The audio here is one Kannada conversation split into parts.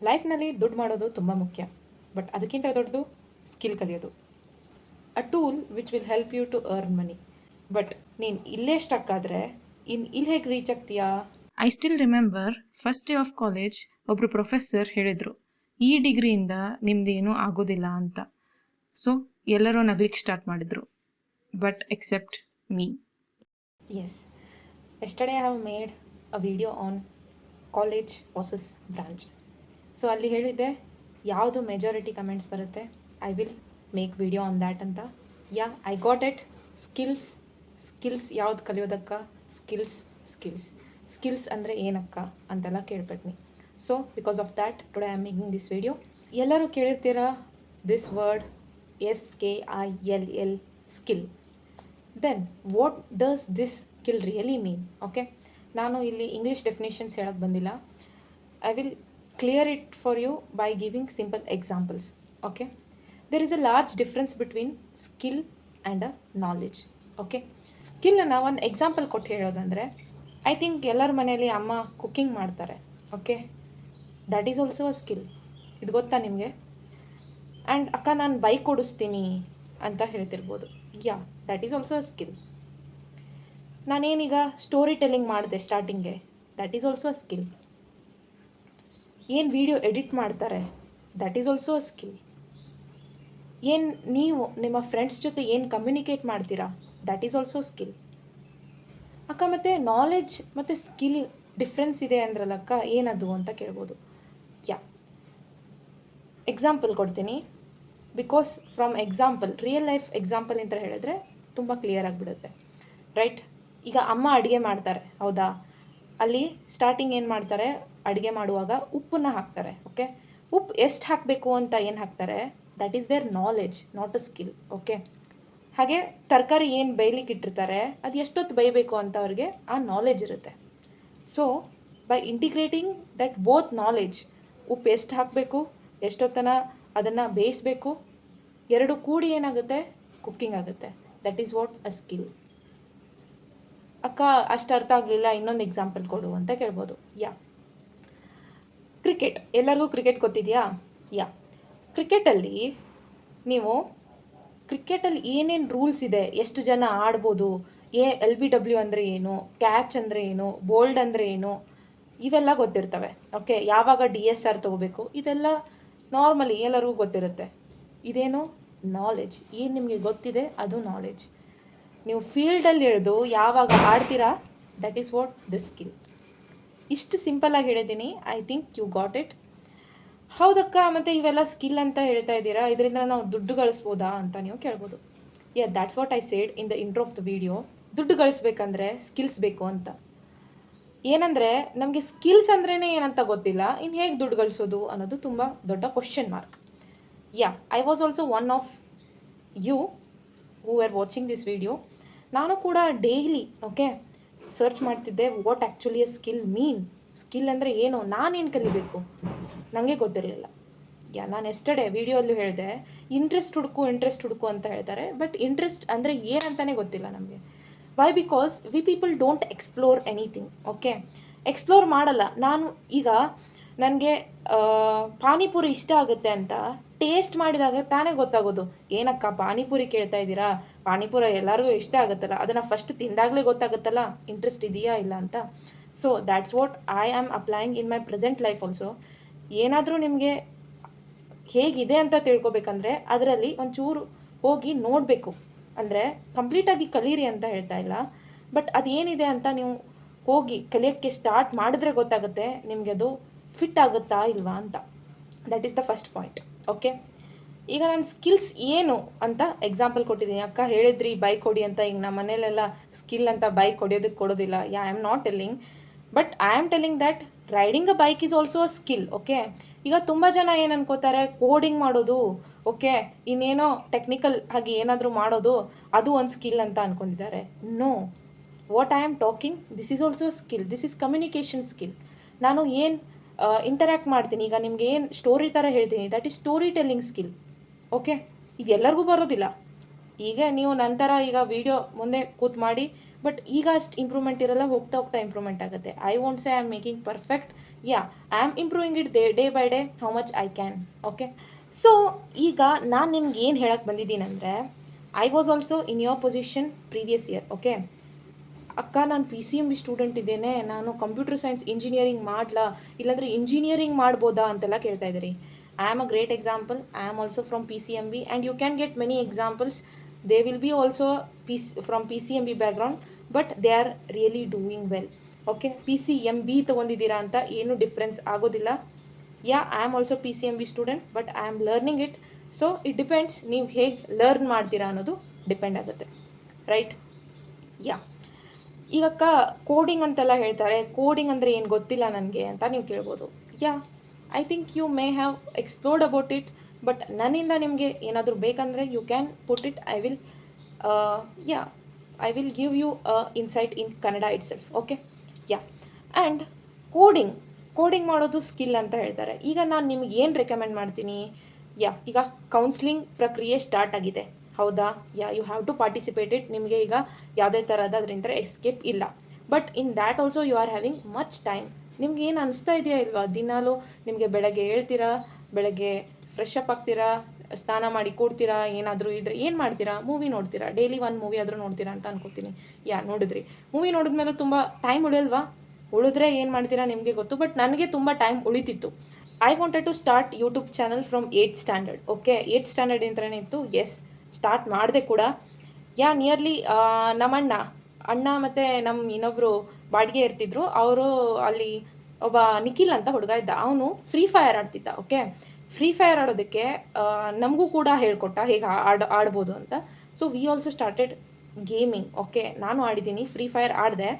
ಲೈಫ್ನಲ್ಲಿ ದುಡ್ಡು ಮಾಡೋದು ತುಂಬ ಮುಖ್ಯ, ಬಟ್ ಅದಕ್ಕಿಂತ ದೊಡ್ಡದು ಸ್ಕಿಲ್ ಕಲಿಯೋದು. A tool which will help you to earn money. But ನೀನು ಇಲ್ಲೇ ಸ್ಟಕ್ ಆದರೆ ಇಲ್ಲಿ ಹೇಗೆ ರೀಚ್ ಆಗ್ತೀಯಾ? I still remember first day of college ಒಬ್ಬರು ಪ್ರೊಫೆಸರ್ ಹೇಳಿದರು, ಈ ಡಿಗ್ರಿಯಿಂದ ನಿಮ್ದೇನೂ ಆಗೋದಿಲ್ಲ ಅಂತ. ಸೊ ಎಲ್ಲರೂ ನಗ್ಲಿಕ್ಕೆ ಸ್ಟಾರ್ಟ್ ಮಾಡಿದರು, but except me. Yes, yesterday I have made a video on college versus branch. So ಅಲ್ಲಿ ಹೇಳಿದ್ದೆ ಯಾವುದು ಮೆಜಾರಿಟಿ ಕಮೆಂಟ್ಸ್ ಬರುತ್ತೆ, I will make video on that ಅಂತ. ಯಾ, ಐ ಗಾಟ್ ಇಟ್. ಸ್ಕಿಲ್ಸ್ ಯಾವ್ದು ಕಲಿಯೋದಕ್ಕ? ಸ್ಕಿಲ್ಸ್ ಅಂದರೆ ಏನಕ್ಕ ಅಂತೆಲ್ಲ ಕೇಳ್ಬಿಟ್ನಿ. So because of that today I am making this video. ಎಲ್ಲರೂ ಕೇಳಿರ್ತೀರ this word SKILL, skill. Then what does this skill really mean? Okay, ನಾನು ಇಲ್ಲಿ ಇಂಗ್ಲೀಷ್ ಡೆಫಿನೇಷನ್ಸ್ ಹೇಳೋಕ್ಕೆ ಬಂದಿಲ್ಲ. I will clear it for you by giving simple examples. Okay, there is a large difference between skill and a knowledge. Okay, ಸ್ಕಿಲ್ಲನ್ನು ಒಂದು ಎಕ್ಸಾಂಪಲ್ ಕೊಟ್ಟು ಹೇಳೋದಂದರೆ, ಐ ಥಿಂಕ್ ಎಲ್ಲರ ಮನೆಯಲ್ಲಿ ಅಮ್ಮ ಕುಕ್ಕಿಂಗ್ ಮಾಡ್ತಾರೆ. Okay, that is also a skill. ಇದು ಗೊತ್ತಾ ನಿಮಗೆ? ಆ್ಯಂಡ್ ಅಕ್ಕ ನಾನು ಬೈಕ್ ಓಡಿಸ್ತೀನಿ ಅಂತ ಹೇಳ್ತಿರ್ಬೋದು. Yeah, that is also a skill. ನಾನೇನೀಗ ಸ್ಟೋರಿ ಟೆಲ್ಲಿಂಗ್ ಮಾಡಿದೆ ಸ್ಟಾರ್ಟಿಂಗ್ಗೆ, that is also a skill. ಏನು ವಿಡಿಯೋ ಎಡಿಟ್ ಮಾಡ್ತಾರೆ, that is also a skill. ಏನು ನೀವು ನಿಮ್ಮ ಫ್ರೆಂಡ್ಸ್ ಜೊತೆ ಏನು ಕಮ್ಯುನಿಕೇಟ್ ಮಾಡ್ತೀರಾ, ದ್ಯಾಟ್ ಈಸ್ ಆಲ್ಸೋ ಸ್ಕಿಲ್. ಅಕ್ಕ ಮತ್ತು ನಾಲೆಡ್ಜ್ ಮತ್ತು ಸ್ಕಿಲ್ ಡಿಫ್ರೆನ್ಸ್ ಇದೆ ಅಂದ್ರಲ್ಲಕ್ಕ, ಏನದು ಅಂತ ಕೇಳ್ಬೋದು. ಯಾ, ಎಕ್ಸಾಂಪಲ್ ಕೊಡ್ತೀನಿ. Because from example, real life example ಅಂತ ಹೇಳಿದ್ರೆ ತುಂಬ ಕ್ಲಿಯರ್ ಆಗಿಬಿಡುತ್ತೆ, ರೈಟ್? ಈಗ ಅಮ್ಮ ಅಡುಗೆ ಮಾಡ್ತಾರೆ, ಹೌದಾ? ಅಲ್ಲಿ ಸ್ಟಾರ್ಟಿಂಗ್ ಏನು ಮಾಡ್ತಾರೆ, ಅಡುಗೆ ಮಾಡುವಾಗ ಉಪ್ಪನ್ನು ಹಾಕ್ತಾರೆ. ಓಕೆ, ಉಪ್ಪು ಎಷ್ಟು ಹಾಕಬೇಕು ಅಂತ ಏನು ಹಾಕ್ತಾರೆ, that is their knowledge, not a skill. Okay, ಹಾಗೆ ತರಕಾರಿ ಏನು ಬೇಯಲಿಕ್ಕೆ ಇಟ್ಟಿರ್ತಾರೆ, ಅದು ಎಷ್ಟೊತ್ತು ಬೇಯಬೇಕು ಅಂತ ಅವ್ರಿಗೆ ಆ ನಾಲೆಡ್ಜ್ ಇರುತ್ತೆ. So by integrating that both knowledge, ಉಪ್ಪು ಎಷ್ಟು ಹಾಕಬೇಕು, ಎಷ್ಟೊತ್ತನ ಅದನ್ನು ಬೇಯಿಸಬೇಕು, ಎರಡು ಕೂಡಿ ಏನಾಗುತ್ತೆ, ಕುಕ್ಕಿಂಗ್ ಆಗುತ್ತೆ. That is what a skill. ಅಕ್ಕ ಅಷ್ಟು ಅರ್ಥ ಆಗಲಿಲ್ಲ, ಇನ್ನೊಂದು ಎಕ್ಸಾಂಪಲ್ ಕೊಡು ಅಂತ ಕೇಳ್ಬೋದು. ಯಾ, ಕ್ರಿಕೆಟ್. ಎಲ್ಲರಿಗೂ ಕ್ರಿಕೆಟ್ ಗೊತ್ತಿದೆಯಾ? ಯಾ, ಕ್ರಿಕೆಟಲ್ಲಿ ನೀವು ಕ್ರಿಕೆಟಲ್ಲಿ ಏನೇನು ರೂಲ್ಸ್ ಇದೆ, ಎಷ್ಟು ಜನ ಆಡ್ಬೋದು, LBW ಅಂದರೆ ಏನು, ಕ್ಯಾಚ್ ಅಂದರೆ ಏನು, ಬೋಲ್ಡ್ ಅಂದರೆ ಏನು, ಇವೆಲ್ಲ ಗೊತ್ತಿರ್ತವೆ. ಓಕೆ, ಯಾವಾಗ DSR ತೊಗೋಬೇಕು, ಇದೆಲ್ಲ ನಾರ್ಮಲಿ ಎಲ್ಲರಿಗೂ ಗೊತ್ತಿರುತ್ತೆ. ಇದೇನು ನಾಲೆಡ್ಜ್. ಏನು ನಿಮಗೆ ಗೊತ್ತಿದೆ ಅದು ನಾಲೆಡ್ಜ್. ನೀವು ಫೀಲ್ಡಲ್ಲಿ ಇಳಿದು ಯಾವಾಗ ಆಡ್ತೀರಾ, that is what the skill. ಇಷ್ಟು ಸಿಂಪಲ್ಲಾಗಿ ಹೇಳಿದ್ದೀನಿ. I think you got it. ಹೌದಕ್ಕ, ಮತ್ತು ಇವೆಲ್ಲ ಸ್ಕಿಲ್ ಅಂತ ಹೇಳ್ತಾ ಇದ್ದೀರಾ, ಇದರಿಂದ ನಾವು ದುಡ್ಡು ಗಳಿಸ್ಬೋದಾ ಅಂತ ನೀವು ಕೇಳ್ಬೋದು. That's what I said in the intro of the video. ದುಡ್ಡು ಗಳಿಸ್ಬೇಕಂದ್ರೆ ಸ್ಕಿಲ್ಸ್ ಬೇಕು ಅಂತ. ಏನಂದರೆ ನಮಗೆ ಸ್ಕಿಲ್ಸ್ ಅಂದ್ರೇ ಏನಂತ ಗೊತ್ತಿಲ್ಲ, ಇನ್ನು ಹೇಗೆ ದುಡ್ಡು ಗಳಿಸೋದು ಅನ್ನೋದು ತುಂಬ ದೊಡ್ಡ question mark. Yeah, I was also one of you who are watching this video. ನಾನು ಕೂಡ ಡೈಲಿ ಓಕೆ ಸರ್ಚ್ ಮಾಡ್ತಿದ್ದೆ, what actually a skill mean. Skill ಅಂದರೆ ಏನು, ನಾನೇನು ಕಲಿಬೇಕು, ನನಗೆ ಗೊತ್ತಿರಲಿಲ್ಲ. ನಾನು ಎಸ್ಟರ್ಡೇ ವಿಡಿಯೋಲ್ಲೂ ಹೇಳಿದೆ, ಇಂಟ್ರೆಸ್ಟ್ ಹುಡುಕು ಅಂತ ಹೇಳ್ತಾರೆ, ಬಟ್ ಇಂಟ್ರೆಸ್ಟ್ ಅಂದರೆ ಏನಂತಲೇ ಗೊತ್ತಿಲ್ಲ ನಮಗೆ. Why? Because we people don't explore anything. Okay, explore ಮಾಡಲ್ಲ. ನಾನು ಈಗ ನನಗೆ ಪಾನಿಪುರಿ ಇಷ್ಟ ಆಗುತ್ತೆ ಅಂತ ಟೇಸ್ಟ್ ಮಾಡಿದಾಗ ತಾನೇ ಗೊತ್ತಾಗೋದು. ಏನಕ್ಕ ಪಾನಿಪುರಿ ಕೇಳ್ತಾ ಇದ್ದೀರಾ, ಪಾನಿಪುರಿ ಎಲ್ಲರಿಗೂ ಇಷ್ಟ ಆಗುತ್ತಲ್ಲ, ಅದನ್ನು ಫಸ್ಟ್ ತಿಂದಾಗಲೇ ಗೊತ್ತಾಗುತ್ತಲ್ಲ ಇಂಟ್ರೆಸ್ಟ್ ಇದೆಯಾ ಇಲ್ಲ ಅಂತ. So that's what I am applying in my present life also. ಏನಾದರೂ ನಿಮಗೆ ಹೇಗಿದೆ ಅಂತ ತಿಳ್ಕೊಬೇಕಂದ್ರೆ ಅದರಲ್ಲಿ ಒಂಚೂರು ಹೋಗಿ ನೋಡಬೇಕು. ಅಂದರೆ ಕಂಪ್ಲೀಟಾಗಿ ಕಲೀರಿ ಅಂತ ಹೇಳ್ತಾ ಇಲ್ಲ, ಬಟ್ ಅದೇನಿದೆ ಅಂತ ನೀವು ಹೋಗಿ ಕಲಿಯೋಕ್ಕೆ ಸ್ಟಾರ್ಟ್ ಮಾಡಿದ್ರೆ ಗೊತ್ತಾಗುತ್ತೆ ನಿಮಗೆ ಅದು ಫಿಟ್ ಆಗುತ್ತಾ ಇಲ್ವಾ ಅಂತ. That is the first point. Okay, ಈಗ ನಾನು ಸ್ಕಿಲ್ಸ್ ಏನು ಅಂತ ಎಕ್ಸಾಂಪಲ್ ಕೊಟ್ಟಿದ್ದೀನಿ. ಅಕ್ಕ ಹೇಳಿದ್ರಿ ಬೈಕ್ ಹೊಡಿ ಅಂತ. ಈಗ ನಮ್ಮ ಮನೇಲೆಲ್ಲ ಸ್ಕಿಲ್ ಅಂತ ಬೈಕ್ ಹೊಡಿಯೋದಕ್ಕೆ ಕೊಡೋದಿಲ್ಲ. I am not telling, but I am telling that riding a bike is also a skill. Okay, ಈಗ ತುಂಬ ಜನ ಏನು ಅನ್ಕೋತಾರೆ, ಕೋಡಿಂಗ್ ಮಾಡೋದು, ಓಕೆ, ಇನ್ನೇನೋ ಟೆಕ್ನಿಕಲ್ ಆಗಿ ಏನಾದರೂ ಮಾಡೋದು ಅದು ಒಂದು ಸ್ಕಿಲ್ ಅಂತ ಅಂದ್ಕೊಂಡಿದ್ದಾರೆ. No, what I am talking, this is also skill. This is communication skill. ನಾನು ಏನು ಇಂಟರ್ಯಾಕ್ಟ್ ಮಾಡ್ತೀನಿ, ಈಗ ನಿಮಗೆ ಏನು ಸ್ಟೋರಿ ಥರ ಹೇಳ್ತೀನಿ, that is story telling skill. Okay, ಇದು ಎಲ್ಲರಿಗೂ ಬರೋದಿಲ್ಲ. ಈಗ ನೀವು ನಂತರ ಈಗ ವಿಡಿಯೋ ಮುಂದೆ ಕೂತ್ ಮಾಡಿ, ಬಟ್ ಈಗ ಅಷ್ಟು ಇಂಪ್ರೂವ್ಮೆಂಟ್ ಇರಲ್ಲ, ಹೋಗ್ತಾ ಹೋಗ್ತಾ ಇಂಪ್ರೂವ್ಮೆಂಟ್ ಆಗುತ್ತೆ. I won't say I am making perfect, yeah I am improving it day by day how much I can. Okay, so ಈಗ ನಾನು ನಿಮ್ಗೆ ಏನು ಹೇಳಕ್ಕೆ ಬಂದಿದ್ದೀನಂದರೆ, I was also in your position previous year. Okay, ಅಕ್ಕ ನಾನು PCMB ಸ್ಟೂಡೆಂಟ್ ಇದ್ದೇನೆ, ನಾನು ಕಂಪ್ಯೂಟರ್ ಸೈನ್ಸ್ ಇಂಜಿನಿಯರಿಂಗ್ ಮಾಡಲಾ, ಇಲ್ಲಾಂದರೆ ಇಂಜಿನಿಯರಿಂಗ್ ಮಾಡ್ಬೋದಾ ಅಂತೆಲ್ಲ ಕೇಳ್ತಾ ಇದ್ದೀರಿ. I am a great example. I am also from PCMB and you can get many examples. They will be also from PCMB background, but they are really doing well. Okay, PCMB ತೊಗೊಂಡಿದ್ದೀರಾ ಅಂತ ಏನೂ ಡಿಫ್ರೆನ್ಸ್ ಆಗೋದಿಲ್ಲ. Yeah, I am also PCMB student, but I am learning it. So it depends, ನೀವು ಹೇಗೆ ಲರ್ನ್ ಮಾಡ್ತೀರಾ ಅನ್ನೋದು ಡಿಪೆಂಡ್ ಆಗುತ್ತೆ, ರೈಟ್? ಯಾ, ಈಗಕ್ಕ ಕೋಡಿಂಗ್ ಅಂತೆಲ್ಲ ಹೇಳ್ತಾರೆ, ಕೋಡಿಂಗ್ ಅಂದರೆ ಏನು ಗೊತ್ತಿಲ್ಲ ನನಗೆ ಅಂತ ನೀವು ಕೇಳ್ಬೋದು. Yeah, I think you may have explored about it, but ನನ್ನಿಂದ ನಿಮಗೆ ಏನಾದರೂ ಬೇಕಂದರೆ you can put it. I will give you insight in Kannada itself. Okay, yeah, and coding ಮಾಡೋದು ಸ್ಕಿಲ್ ಅಂತ ಹೇಳ್ತಾರೆ. ಈಗ ನಾನು ನಿಮ್ಗೆ ಏನು ರೆಕಮೆಂಡ್ ಮಾಡ್ತೀನಿ, ಈಗ ಕೌನ್ಸ್ಲಿಂಗ್ ಪ್ರಕ್ರಿಯೆ ಸ್ಟಾರ್ಟ್ ಆಗಿದೆ, ಹೌದಾ? You have to participate it. ನಿಮಗೆ ಈಗ ಯಾವುದೇ ಥರದ ಅದರಿಂದ ಎಸ್ಕೇಪ್ ಇಲ್ಲ, but in that also you are having much time. ನಿಮ್ಗೆ ಏನು ಅನಿಸ್ತಾ ಇದೆಯಾ ಇಲ್ವಾ? ದಿನಾಲೂ ನಿಮಗೆ ಬೆಳಗ್ಗೆ ಹೇಳ್ತೀರಾ, ಬೆಳಗ್ಗೆ ಫ್ರೆಶ್ ಅಪ್ ಆಗ್ತೀರಾ, ಸ್ನಾನ ಮಾಡಿ ಕೂಡ್ತೀರಾ, ಏನಾದರೂ ಇದ್ದರೆ ಏನು ಮಾಡ್ತೀರಾ? ಮೂವಿ ನೋಡ್ತೀರಾ, ಡೈಲಿ ಒಂದು ಮೂವಿ ಆದರೂ ನೋಡ್ತೀರಾ ಅಂತ ಅನ್ಕೋತೀನಿ. ನೋಡಿದ್ರಿ, ಮೂವಿ ನೋಡಿದ್ಮೇಲೆ ತುಂಬ ಟೈಮ್ ಉಳಿಯಲ್ವಾ? ಉಳಿದ್ರೆ ಏನು ಮಾಡ್ತೀರಾ ನಿಮಗೆ ಗೊತ್ತು, ಬಟ್ ನನಗೆ ತುಂಬ ಟೈಮ್ ಉಳಿತಿತ್ತು. I wanted to start YouTube channel from 8th standard. Okay, 8th standard ಇಂತ್ರನೇ ಇತ್ತು. ಎಸ್, ಸ್ಟಾರ್ಟ್ ಮಾಡಿದೆ ಕೂಡ. ನಿಯರ್ಲಿ ನಮ್ಮ ಅಣ್ಣ ಮತ್ತು ನಮ್ಮ ಇನ್ನೊಬ್ಬರು ಬಾಡಿಗೆ ಇರ್ತಿದ್ರು. ಅವರು ಅಲ್ಲಿ ಒಬ್ಬ ನಿಖಿಲ್ ಅಂತ ಹುಡುಗ ಇದ್ದ, ಅವನು ಫ್ರೀ ಫೈರ್ ಆಡ್ತಿದ್ದ. ಓಕೆ, ಫ್ರೀ ಫೈರ್ ಆಡೋದಕ್ಕೆ ನಮಗೂ ಕೂಡ ಹೇಳ್ಕೊಟ್ಟ ಹೇಗೆ ಆಡ್ಬೋದು ಅಂತ. So we also started gaming. Okay, ನಾನು ಆಡಿದ್ದೀನಿ, ಫ್ರೀ ಫೈರ್ ಆಡಿದೆ.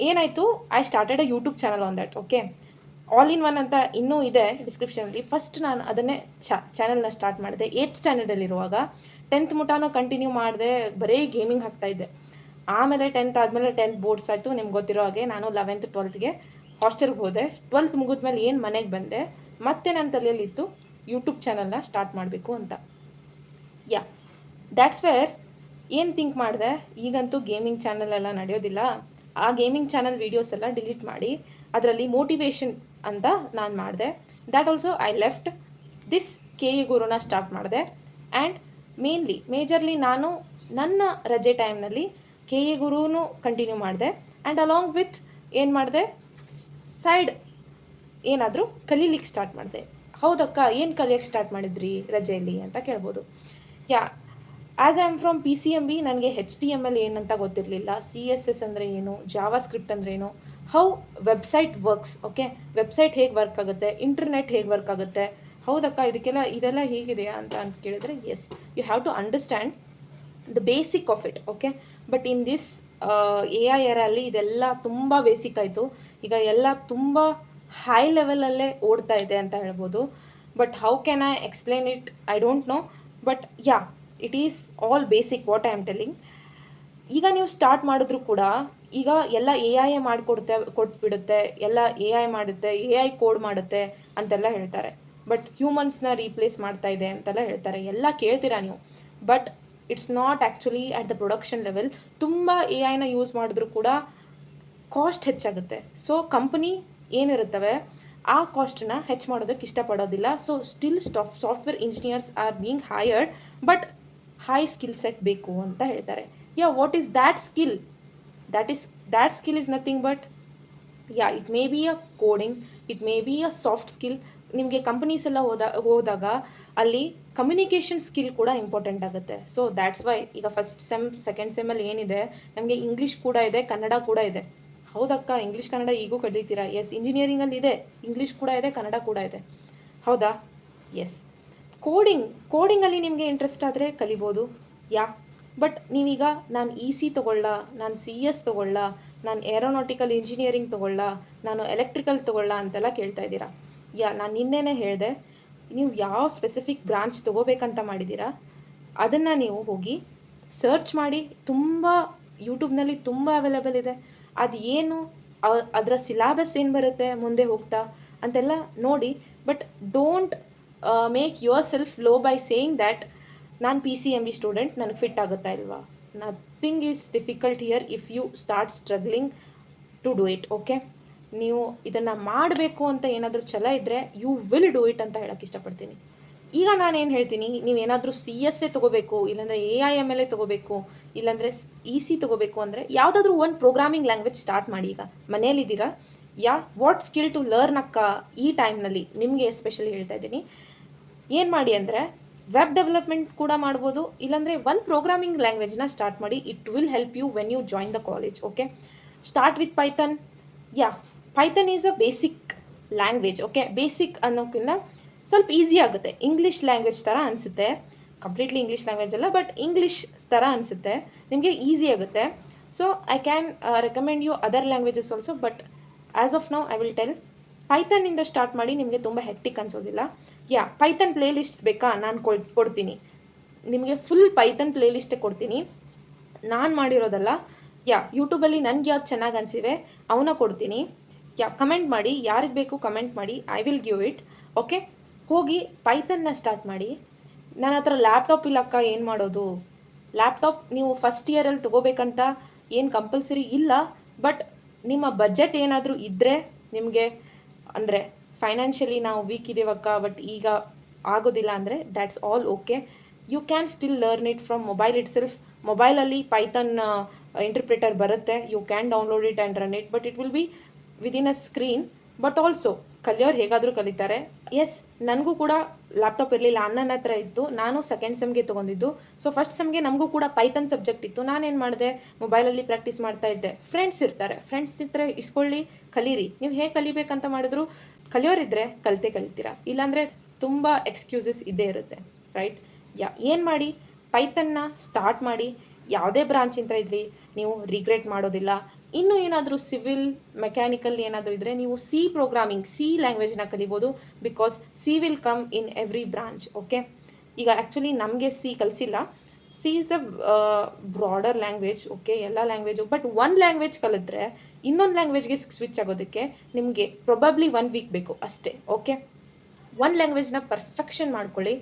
ಏನಾಯಿತು, I started a YouTube channel on that. Okay, all in one ಅಂತ ಇನ್ನೂ ಇದೆ ಡಿಸ್ಕ್ರಿಪ್ಷನಲ್ಲಿ. ಫಸ್ಟ್ ನಾನು ಅದನ್ನೇ ಚಾನಲ್ನ ಸ್ಟಾರ್ಟ್ ಮಾಡಿದೆ 8th ಸ್ಟ್ಯಾಂಡರ್ಡಲ್ಲಿರುವಾಗ. 10th ಮುಟಾನು ಕಂಟಿನ್ಯೂ ಮಾಡಿದೆ, ಬರೀ ಗೇಮಿಂಗ್ ಹಾಕ್ತಾಯಿದ್ದೆ. ಆಮೇಲೆ 10th ಆದಮೇಲೆ 10th ಬೋರ್ಡ್ಸ್ ಆಯಿತು, ನಿಮ್ಗೆ ಗೊತ್ತಿರೋ ಹಾಗೆ. ನಾನು 11th 12th ಹಾಸ್ಟೆಲ್ಗೆ ಹೋದೆ. 12th ಮುಗಿದ್ಮೇಲೆ ಏನು ಮನೆಗೆ ಬಂದೆ, ಮತ್ತೆ ನನ್ನ ತಲೆಯಲ್ಲಿತ್ತು ಯೂಟ್ಯೂಬ್ ಚಾನಲ್ನ ಸ್ಟಾರ್ಟ್ ಮಾಡಬೇಕು ಅಂತ. ದ್ಯಾಟ್ಸ್ ವೇರ್ ಏನು ಥಿಂಕ್ ಮಾಡಿದೆ, ಈಗಂತೂ ಗೇಮಿಂಗ್ ಚಾನಲ್ ಎಲ್ಲ ನಡೆಯೋದಿಲ್ಲ, ಆ ಗೇಮಿಂಗ್ ಚಾನಲ್ ವೀಡಿಯೋಸ್ ಎಲ್ಲ ಡಿಲೀಟ್ ಮಾಡಿ ಅದರಲ್ಲಿ ಮೋಟಿವೇಶನ್ ಅಂತ ನಾನು ಮಾಡಿದೆ. That also I left this KE ಗುರುನ ಸ್ಟಾರ್ಟ್ ಮಾಡಿದೆ. ಆ್ಯಂಡ್ ಮೇಜರ್ಲಿ ನಾನು ನನ್ನ ರಜೆ ಟೈಮ್ನಲ್ಲಿ KE ಗುರುನು ಕಂಟಿನ್ಯೂ ಮಾಡಿದೆ. ಆ್ಯಂಡ್ ಅಲಾಂಗ್ ವಿತ್ ಏನು ಮಾಡಿದೆ, ಸೈಡ್ ಏನಾದರೂ ಕಲೀಲಿಕ್ಕೆ ಸ್ಟಾರ್ಟ್ ಮಾಡಿದೆ. ಹೌದಕ್ಕ, ಏನು ಕಲಿಯೋಕ್ಕೆ ಸ್ಟಾರ್ಟ್ ಮಾಡಿದ್ರಿ ರಜೆಯಲ್ಲಿ ಅಂತ ಕೇಳ್ಬೋದು. As I am from PCMB, ನನಗೆ HTML ಏನಂತ ಗೊತ್ತಿರಲಿಲ್ಲ, CSS ಅಂದರೆ ಏನು, ಜಾವಾ ಸ್ಕ್ರಿಪ್ಟ್ ಅಂದರೆ ಏನು, how website works. Okay, website ಹೇಗೆ ವರ್ಕ್ ಆಗುತ್ತೆ, ಇಂಟರ್ನೆಟ್ ಹೇಗೆ ವರ್ಕ್ ಆಗುತ್ತೆ, ಹೌದಕ್ಕ ಇದೆಲ್ಲ ಹೇಗಿದೆಯಾ ಅಂತ ಕೇಳಿದ್ರೆ, yes, you have to understand the basic of it. Okay, but in this AI ಎರಲ್ಲಿ ಇದೆಲ್ಲ ತುಂಬ ಬೇಸಿಕ್ ಆಯಿತು. ಈಗ ಎಲ್ಲ ತುಂಬ ಹೈ ಲೆವೆಲಲ್ಲೇ ಓಡ್ತಾ ಇದೆ ಅಂತ ಹೇಳ್ಬೋದು. But how can I explain it, I don't know. But it is all basic what I am telling. ಈಗ ನೀವು ಸ್ಟಾರ್ಟ್ ಮಾಡಿದ್ರು ಕೂಡ ಈಗ ಎಲ್ಲ AI ಕೊಟ್ಬಿಡುತ್ತೆ, ಎಲ್ಲ AI ಮಾಡುತ್ತೆ, AI ಕೋಡ್ ಮಾಡುತ್ತೆ ಅಂತೆಲ್ಲ ಹೇಳ್ತಾರೆ. ಬಟ್ ಹ್ಯೂಮನ್ಸ್ನ ರೀಪ್ಲೇಸ್ ಮಾಡ್ತಾ ಇದೆ ಅಂತೆಲ್ಲ ಹೇಳ್ತಾರೆ, ಎಲ್ಲ ಕೇಳ್ತೀರಾ ನೀವು. But it's not actually at the production level. ತುಂಬ AIನ ಯೂಸ್ ಮಾಡಿದ್ರು ಕೂಡ ಕಾಸ್ಟ್ ಹೆಚ್ಚಾಗುತ್ತೆ. ಸೊ ಕಂಪನಿ ಏನಿರುತ್ತವೆ ಆ ಕಾಸ್ಟನ್ನ ಹೆಚ್ಚು ಮಾಡೋದಕ್ಕೆ ಇಷ್ಟಪಡೋದಿಲ್ಲ. So still software engineers are being hired, but high skill set ಬೇಕು ಅಂತ ಹೇಳ್ತಾರೆ. What is that skill? that skill is nothing but it may be a coding, it may be a soft skill. ನಿಮಗೆ ಕಂಪನೀಸ್ ಎಲ್ಲ ಹೋದಾಗ ಅಲ್ಲಿ ಕಮ್ಯುನಿಕೇಷನ್ ಸ್ಕಿಲ್ ಕೂಡ ಇಂಪಾರ್ಟೆಂಟ್ ಆಗುತ್ತೆ. ಸೊ ದ್ಯಾಟ್ಸ್ ವೈ ಈಗ ಫಸ್ಟ್ ಸೆಮ್ ಸೆಕೆಂಡ್ ಸೆಮ್ಮಲ್ಲಿ ಏನಿದೆ, ನಮಗೆ ಇಂಗ್ಲೀಷ್ ಕೂಡ ಇದೆ, ಕನ್ನಡ ಕೂಡ ಇದೆ. ಹೌದಕ್ಕ, ಇಂಗ್ಲೀಷ್ ಕನ್ನಡ ಈಗೂ ಕಲಿತೀರಾ? ಎಸ್, ಇಂಜಿನಿಯರಿಂಗಲ್ಲಿ ಇದೆ, ಇಂಗ್ಲೀಷ್ ಕೂಡ ಇದೆ, ಕನ್ನಡ ಕೂಡ ಇದೆ, ಹೌದಾ? ಎಸ್. ಕೋಡಿಂಗಲ್ಲಿ ನಿಮಗೆ ಇಂಟ್ರೆಸ್ಟ್ ಆದರೆ ಕಲಿಬೋದು. ಬಟ್ ನೀವೀಗ ನಾನು EC ತೊಗೊಳ್ಳ, ನಾನು CS ತೊಗೊಳ್ಳ, ನಾನು ಏರೋನಾಟಿಕಲ್ ಇಂಜಿನಿಯರಿಂಗ್ ತೊಗೊಳ್ಳ, ನಾನು ಎಲೆಕ್ಟ್ರಿಕಲ್ ತೊಗೊಳ್ಳ ಅಂತೆಲ್ಲ ಕೇಳ್ತಾ ಇದ್ದೀರಾ. ನಾನು ನಿನ್ನೆನೇ ಹೇಳಿದೆ, ನೀವು ಯಾವ ಸ್ಪೆಸಿಫಿಕ್ ಬ್ರಾಂಚ್ ತೊಗೋಬೇಕಂತ ಮಾಡಿದ್ದೀರಾ ಅದನ್ನು ನೀವು ಹೋಗಿ ಸರ್ಚ್ ಮಾಡಿ. ತುಂಬ ಯೂಟ್ಯೂಬ್ನಲ್ಲಿ ತುಂಬ ಅವೈಲೇಬಲ್ ಇದೆ. ಅದು ಏನು, ಅದರ ಸಿಲಾಬಸ್ ಏನು ಬರುತ್ತೆ ಮುಂದೆ ಹೋಗ್ತಾ ಅಂತೆಲ್ಲ ನೋಡಿ. But don't make yourself low by saying that ನಾನು PCMB ಸ್ಟೂಡೆಂಟ್, ನನಗೆ ಫಿಟ್ ಆಗುತ್ತಾ ಇಲ್ವಾ? Nothing is difficult here if you start struggling to do it. Okay, ನೀವು ಇದನ್ನು ಮಾಡಬೇಕು ಅಂತ ಏನಾದರೂ ಛಲ ಇದ್ದರೆ ಯು ವಿಲ್ ಡೂ ಇಟ್ ಅಂತ ಹೇಳೋಕ್ಕೆ ಇಷ್ಟಪಡ್ತೀನಿ. ಈಗ ನಾನೇನು ಹೇಳ್ತೀನಿ, ನೀವೇನಾದರೂ CSA ತೊಗೋಬೇಕು, ಇಲ್ಲಾಂದರೆ AIML ತೊಗೋಬೇಕು, ಇಲ್ಲಾಂದರೆ EC ತೊಗೋಬೇಕು ಅಂದರೆ ಯಾವುದಾದ್ರೂ ಒಂದು ಪ್ರೋಗ್ರಾಮಿಂಗ್ ಲ್ಯಾಂಗ್ವೇಜ್ ಸ್ಟಾರ್ಟ್ ಮಾಡಿ. ಈಗ ಮನೇಲಿದ್ದೀರಾ, ವಾಟ್ ಸ್ಕಿಲ್ ಟು ಲರ್ನ್ ಅಕ್ಕ ಈ ಟೈಮ್ನಲ್ಲಿ ನಿಮಗೆ ಎಸ್ಪೆಷಲಿ ಹೇಳ್ತಾ ಇದ್ದೀನಿ. ಏನು ಮಾಡಿ ಅಂದರೆ ವೆಬ್ ಡೆವಲಪ್ಮೆಂಟ್ ಕೂಡ ಮಾಡ್ಬೋದು, ಇಲ್ಲಾಂದರೆ ಒಂದು ಪ್ರೋಗ್ರಾಮಿಂಗ್ ಲ್ಯಾಂಗ್ವೇಜ್ನ ಸ್ಟಾರ್ಟ್ ಮಾಡಿ. It will help you when you join the college. Okay, start with Python. Python is a basic language. Okay, basic ಅನ್ನೋಕ್ಕಿಂತ ಸ್ವಲ್ಪ ಈಸಿ ಆಗುತ್ತೆ. ಇಂಗ್ಲೀಷ್ ಲ್ಯಾಂಗ್ವೇಜ್ ಥರ ಅನಿಸುತ್ತೆ, ಕಂಪ್ಲೀಟ್ಲಿ ಇಂಗ್ಲೀಷ್ ಲ್ಯಾಂಗ್ವೇಜ್ ಅಲ್ಲ, ಬಟ್ ಇಂಗ್ಲೀಷ್ ಥರ ಅನಿಸುತ್ತೆ, ನಿಮಗೆ ಈಸಿ ಆಗುತ್ತೆ. So I can recommend you other languages also, but as of now I will tell ಪೈಥನ್ನಿಂದ ಸ್ಟಾರ್ಟ್ ಮಾಡಿ. ನಿಮಗೆ ತುಂಬ ಹೆಕ್ಟಿಕ್ ಅನಿಸೋದಿಲ್ಲ. ಪೈಥನ್ ಪ್ಲೇ ಲಿಸ್ಟ್ಸ್ ಬೇಕಾ? ನಾನು ಕೊಡ್ತೀನಿ ನಿಮಗೆ, ಫುಲ್ ಪೈಥನ್ ಪ್ಲೇ ಲಿಸ್ಟೇ ಕೊಡ್ತೀನಿ. ನಾನು ಮಾಡಿರೋದಲ್ಲ. ಯೂಟ್ಯೂಬಲ್ಲಿ ನನಗೆ ಯಾವ್ದು ಚೆನ್ನಾಗಿ ಅನಿಸಿವೆ ಅವನ್ನ ಕೊಡ್ತೀನಿ. ಕಮೆಂಟ್ ಮಾಡಿ, ಯಾರಿಗೆ ಬೇಕು ಕಮೆಂಟ್ ಮಾಡಿ, I will give it. Okay, ಹೋಗಿ ಪೈಥನ್ನ ಸ್ಟಾರ್ಟ್ ಮಾಡಿ. ನನ್ನ ಹತ್ರ ಲ್ಯಾಪ್ಟಾಪ್ ಇಲ್ಲಕ್ಕ, ಏನು ಮಾಡೋದು? ಲ್ಯಾಪ್ಟಾಪ್ ನೀವು ಫಸ್ಟ್ ಇಯರಲ್ಲಿ ತೊಗೋಬೇಕಂತ ಏನು ಕಂಪಲ್ಸರಿ ಇಲ್ಲ, ಬಟ್ ನಿಮ್ಮ ಬಜೆಟ್ ಏನಾದರೂ ಇದ್ದರೆ ನಿಮಗೆ, ಅಂದರೆ ಫೈನಾನ್ಷಿಯಲಿ ನಾವು ವೀಕ್ ಇದ್ದೀವಕ್ಕ, ಬಟ್ ಈಗ ಆಗೋದಿಲ್ಲ ಅಂದರೆ that's all okay. You can still learn it from mobile itself. ಮೊಬೈಲಲ್ಲಿ ಪೈಥನ್ ಇಂಟರ್ಪ್ರಿಟರ್ ಬರುತ್ತೆ, you can download it and run it, but it will be within a screen. But also ಕಲಿಯೋರು ಹೇಗಾದರೂ ಕಲಿತಾರೆ. ಎಸ್, ನನಗೂ ಕೂಡ ಲ್ಯಾಪ್ಟಾಪ್ ಇರಲಿಲ್ಲ, ಅಣ್ಣನ ಹತ್ರ ಇತ್ತು. ನಾನು ಸೆಕೆಂಡ್ ಸೆಮ್ಗೆ ತೊಗೊಂಡಿದ್ದು. ಸೊ ಫಸ್ಟ್ ಸೆಮ್ಗೆ ನಮಗೂ ಕೂಡ ಪೈಥನ್ ಸಬ್ಜೆಕ್ಟ್ ಇತ್ತು. ನಾನೇನು ಮಾಡಿದೆ, ಮೊಬೈಲಲ್ಲಿ ಪ್ರಾಕ್ಟೀಸ್ ಮಾಡ್ತಾ ಇದ್ದೆ. ಫ್ರೆಂಡ್ಸ್ ಇರ್ತಾರೆ, ಫ್ರೆಂಡ್ಸ್ ಇದ್ದರೆ ಇಸ್ಕೊಳ್ಳಿ, ಕಲೀರಿ. ನೀವು ಹೇಗೆ ಕಲಿಬೇಕಂತ ಮಾಡಿದ್ರು ಕಲಿಯೋರಿದ್ದರೆ ಕಲಿತೀರಾ, ಇಲ್ಲಾಂದರೆ ತುಂಬ ಎಕ್ಸ್ಕ್ಯೂಸಸ್ ಇದ್ದೇ ಇರುತ್ತೆ, ರೈಟ್? ಏನು ಮಾಡಿ, ಪೈಥನ್ನ ಸ್ಟಾರ್ಟ್ ಮಾಡಿ. ಯಾವುದೇ ಬ್ರಾಂಚಿಂದ ಇದ್ರಿ ನೀವು ರಿಗ್ರೆಟ್ ಮಾಡೋದಿಲ್ಲ. ಇನ್ನೂ ಏನಾದರೂ ಸಿವಿಲ್, ಮೆಕ್ಯಾನಿಕಲ್ ಏನಾದರೂ ಇದ್ದರೆ ನೀವು ಪ್ರೋಗ್ರಾಮಿಂಗ್, ಸಿ ಲ್ಯಾಂಗ್ವೇಜ್ನ ಕಲಿಬೋದು. Because C will come in every branch. Okay, ಈಗ ಆ್ಯಕ್ಚುಲಿ ನಮಗೆ ಸಿ ಕಲಿಸಿಲ್ಲ. C is the broader language. Okay, ಎಲ್ಲ ಲ್ಯಾಂಗ್ವೇಜು, ಬಟ್ ಒಂದು ಲ್ಯಾಂಗ್ವೇಜ್ ಕಲಿತ್ರೆ ಇನ್ನೊಂದು ಲ್ಯಾಂಗ್ವೇಜ್ಗೆ ಸ್ವಿಚ್ ಆಗೋದಕ್ಕೆ ನಿಮಗೆ ಪ್ರೊಬಬ್ಲಿ 1 ವೀಕ್ ಬೇಕು ಅಷ್ಟೇ. ಓಕೆ, ಒಂದು ಲ್ಯಾಂಗ್ವೇಜ್ನ ಪರ್ಫೆಕ್ಷನ್ ಮಾಡ್ಕೊಳ್ಳಿ.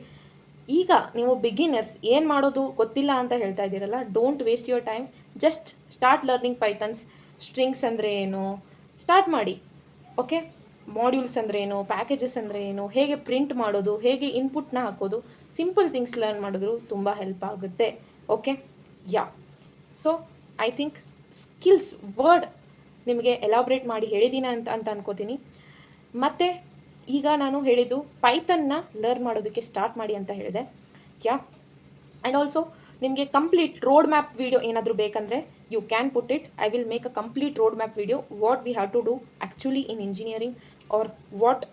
ಈಗ ನೀವು ಬಿಗಿನರ್ಸ್, ಏನು ಮಾಡೋದು ಗೊತ್ತಿಲ್ಲ ಅಂತ ಹೇಳ್ತಾ ಇದ್ದೀರಲ್ಲ, don't waste your time. Just start learning Pythons. Strings ಅಂದರೆ ಏನು ಸ್ಟಾರ್ಟ್ ಮಾಡಿ. ಓಕೆ, ಮಾಡ್ಯೂಲ್ಸ್ ಅಂದರೆ ಏನು, ಪ್ಯಾಕೇಜಸ್ ಅಂದರೆ ಏನು, ಹೇಗೆ ಪ್ರಿಂಟ್ ಮಾಡೋದು, ಹೇಗೆ ಇನ್ಪುಟ್ನ ಹಾಕೋದು, ಸಿಂಪಲ್ ಥಿಂಗ್ಸ್ ಲರ್ನ್ ಮಾಡಿದ್ರು ತುಂಬ ಹೆಲ್ಪ್ ಆಗುತ್ತೆ. Okay, so I think skills word ನಿಮಗೆ ಎಲಾಬ್ರೇಟ್ ಮಾಡಿ ಹೇಳಿದ್ದೀನಿ ಅಂತ ಅನ್ಕೋತೀನಿ. ಮತ್ತು ಈಗ ನಾನು ಹೇಳಿದ್ದು ಪೈಥನ್ನ ಲರ್ನ್ ಮಾಡೋದಕ್ಕೆ ಸ್ಟಾರ್ಟ್ ಮಾಡಿ ಅಂತ ಹೇಳಿದೆ. ಆ್ಯಂಡ್ ಆಲ್ಸೋ ನಿಮಗೆ ಕಂಪ್ಲೀಟ್ ರೋಡ್ ಮ್ಯಾಪ್ ವೀಡಿಯೋ ಏನಾದರೂ ಬೇಕಂದರೆ you can put it. I will make a complete road map video, what we have to do actually in engineering, or what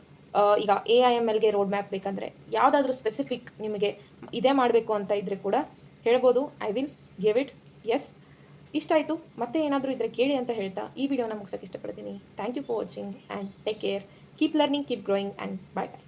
ಈಗ AIMLಗೆ ರೋಡ್ ಮ್ಯಾಪ್ ಬೇಕಂದರೆ ಯಾವುದಾದ್ರೂ ಸ್ಪೆಸಿಫಿಕ್ ನಿಮಗೆ ಇದೇ ಮಾಡಬೇಕು ಅಂತ ಇದ್ದರೆ ಕೂಡ ಹೇಳ್ಬೋದು. I will give it. Yes, ಇಷ್ಟ ಆಯಿತು. ಮತ್ತೆ ಏನಾದರೂ ಇದ್ದರೆ ಕೇಳಿ ಅಂತ ಹೇಳ್ತಾ ಈ ವಿಡಿಯೋನ ಮುಗಿಸೋಕ್ಕೆ ಇಷ್ಟಪಡ್ತೀನಿ. Thank you for watching and take care. Keep learning, keep growing, and bye-bye.